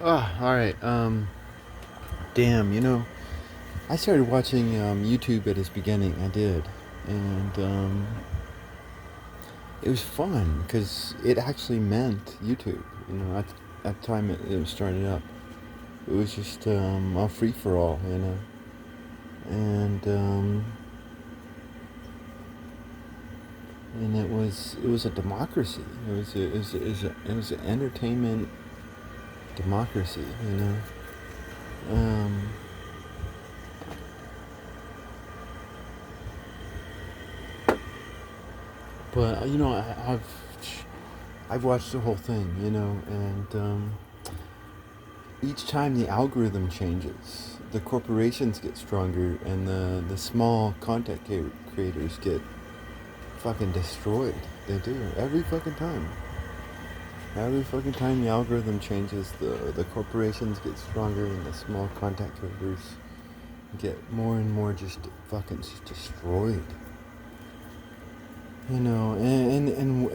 Oh, all right. Damn. I started watching YouTube at its beginning. I did, and it was fun because it actually meant YouTube. At the time it was starting up, it was just a free for all. And and it was a democracy. It was an entertainment democracy. Um, but I've watched the whole thing, and each time the algorithm changes, the corporations get stronger, and the small content creators get fucking destroyed. They do every fucking time. Every fucking time the algorithm changes, the corporations get stronger, and the small content creators get more and more just fucking just destroyed. And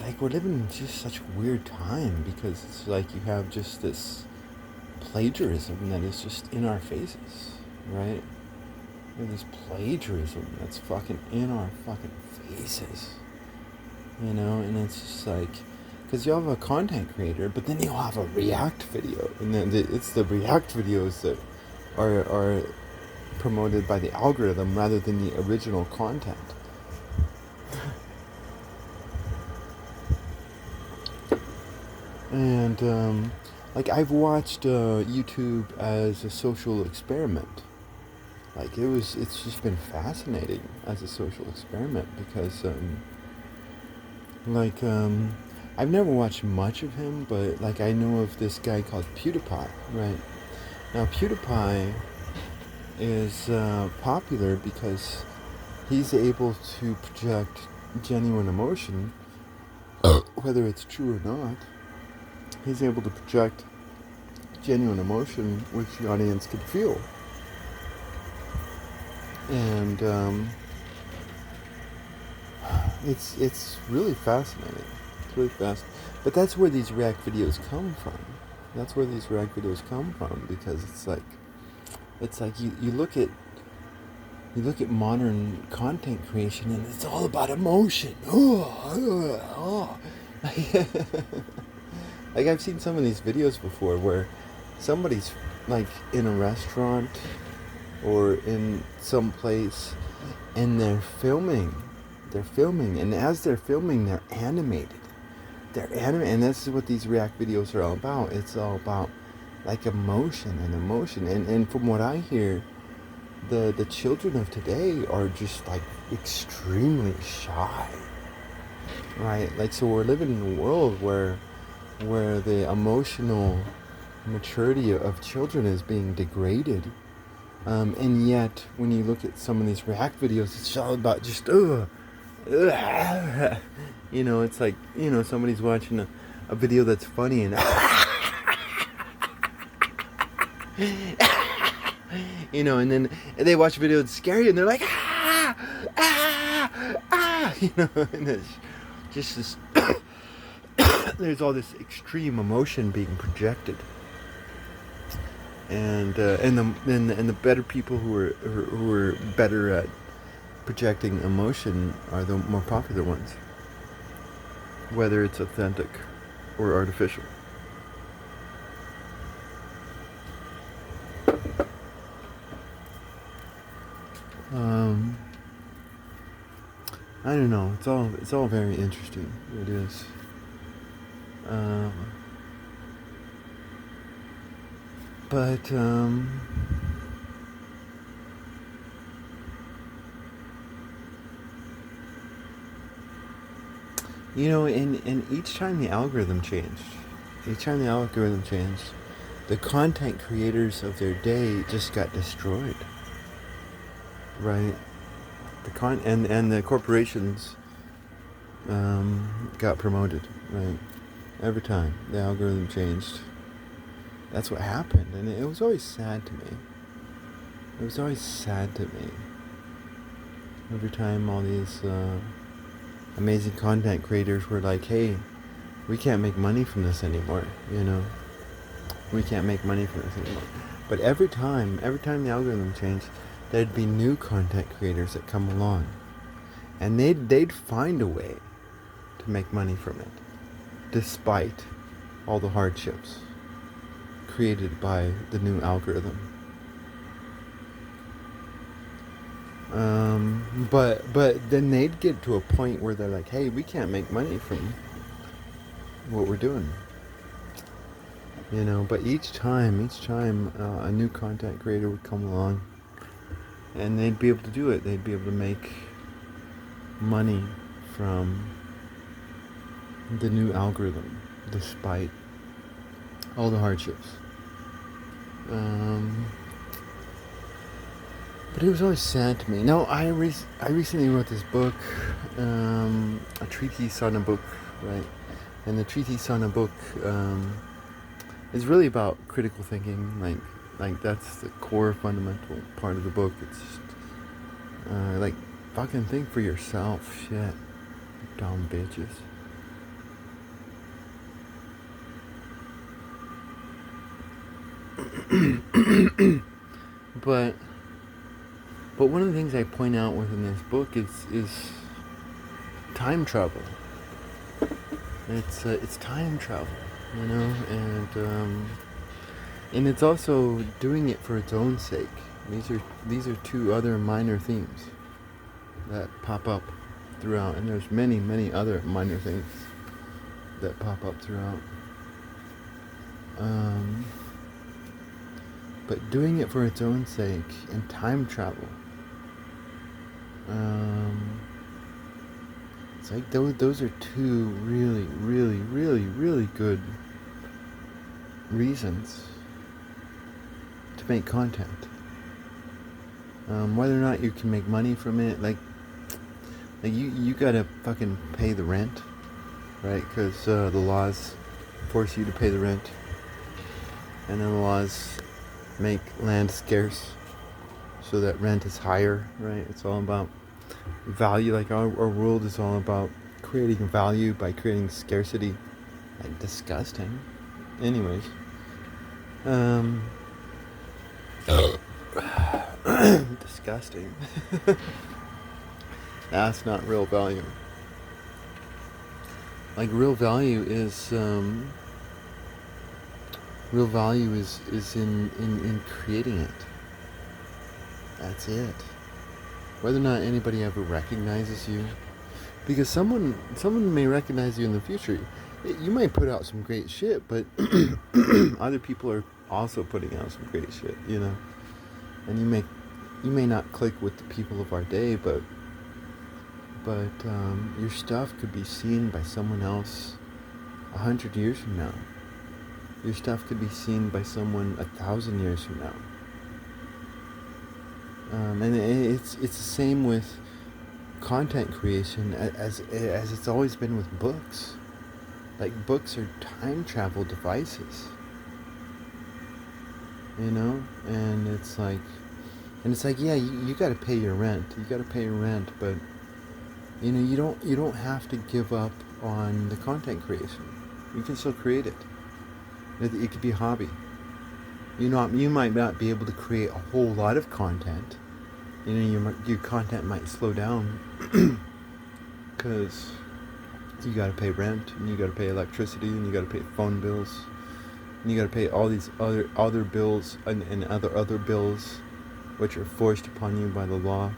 like we're living in just such a weird time because it's like you have just this plagiarism that is just in our faces, right? This plagiarism that's fucking in our fucking faces, and it's just like, because you'll have a content creator, but then you'll have a React video, and then it's the React videos that are promoted by the algorithm rather than the original content. And like I've watched YouTube as a social experiment. Like it's just been fascinating as a social experiment because like I've never watched much of him, but like I know of this guy called PewDiePie, right? Now PewDiePie is popular because he's able to project genuine emotion, whether it's true or not. He's able to project genuine emotion which the audience can feel. And it's really fascinating. It's really fast, but that's where these React videos come from. That's where these React videos come from because it's like you look at modern content creation and it's all about emotion. Like I've seen some of these videos before where somebody's like in a restaurant or in some place and they're filming, and as they're filming they're animated, and this is what these React videos are all about. It's all about like emotion, and from what I hear, the children of today are just like extremely shy, right? Like, so we're living in a world where the emotional maturity of children is being degraded. And yet, when you look at some of these React videos, it's all about just, it's like, somebody's watching a video that's funny and, and then they watch a video that's scary and they're like, and it's just this, there's all this extreme emotion being projected. And the better people who are better at projecting emotion are the more popular ones, whether it's authentic or artificial. Um, I don't know. It's all very interesting. It is. Um, but and each time the algorithm changed, the content creators of their day just got destroyed, right? And the corporations got promoted, right? Every time the algorithm changed, that's what happened, and it was always sad to me. It was always sad to me. Every time all these amazing content creators were like, "Hey, we can't make money from this anymore," We can't make money from this anymore. But every time the algorithm changed, there'd be new content creators that come along, and they'd find a way to make money from it, despite all the hardships created by the new algorithm. But then they'd get to a point where they're like, hey, we can't make money from what we're doing. But each time a new content creator would come along, and they'd be able to do it. They'd be able to make money from the new algorithm, despite all the hardships. But it was always sad to me. Now, I recently wrote this book, a treatise on a book, right? And the treatise on a book is really about critical thinking. Like that's the core fundamental part of the book. It's just, fucking think for yourself, shit, dumb bitches. But one of the things I point out within this book is time travel. It's time travel, and it's also doing it for its own sake. These are two other minor themes that pop up throughout, and there's many other minor things that pop up throughout. But doing it for its own sake and time travel. It's like those are two really good reasons to make content. Whether or not you can make money from it, like you gotta fucking pay the rent, right? Because the laws force you to pay the rent, and then the laws make land scarce, so that rent is higher, right? It's all about value. Like our world is all about creating value by creating scarcity. Like, disgusting. Anyways, disgusting. That's not real value. Like, real value is in creating it. That's it. Whether or not anybody ever recognizes you, because someone may recognize you in the future. You might put out some great shit, but other people are also putting out some great shit, and you may not click with the people of our day, but your stuff could be seen by someone else 100 years from now. Your stuff could be seen by someone 1,000 years from now. And it's the same with content creation as it's always been with books. Like, books are time travel devices, and it's like yeah, you got to pay your rent. But you don't have to give up on the content creation. You can still create it. It could be a hobby. You might not be able to create a whole lot of content. Your content might slow down because you got to pay rent, and you got to pay electricity, and you got to pay phone bills, and you got to pay all these other bills and other bills, which are forced upon you by the law.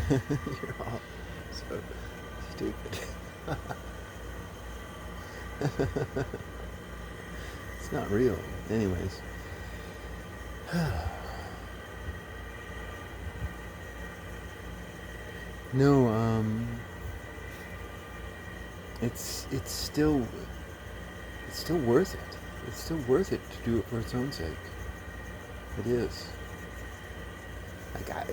You're all so stupid. It's not real. Anyways. No, it's still worth it. It's still worth it to do it for its own sake. It is.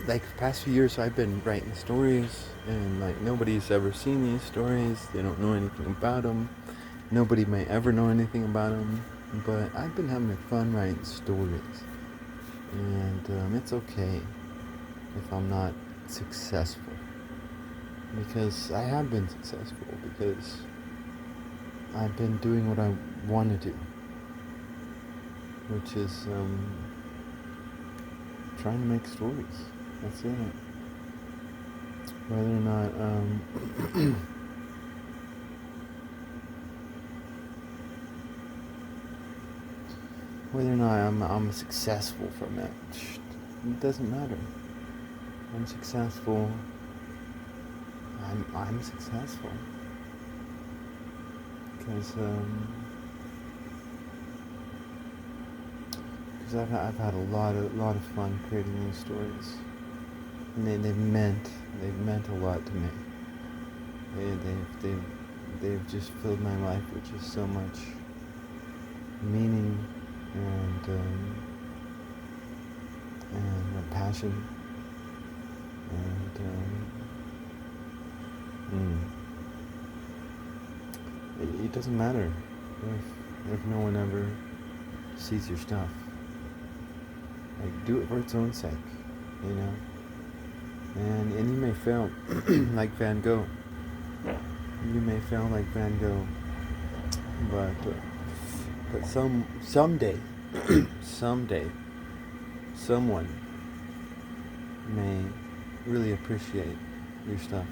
Like the past few years, I've been writing stories, and nobody's ever seen these stories. They don't know anything about them. Nobody may ever know anything about them. But I've been having fun writing stories, and it's okay. if I'm not successful. Because I have been successful, because I've been doing what I want to do, which is trying to make stories. That's it. Whether or not whether or not I'm successful from it, it doesn't matter. I'm successful. I'm successful because I've had a lot of fun creating these stories, and they've meant a lot to me. They've just filled my life with just so much meaning and a passion and it doesn't matter if no one ever sees your stuff. Like, do it for its own sake, you know. And you may fail, like Van Gogh. You may fail like Van Gogh, but someday, someday, someone may really appreciate your stuff.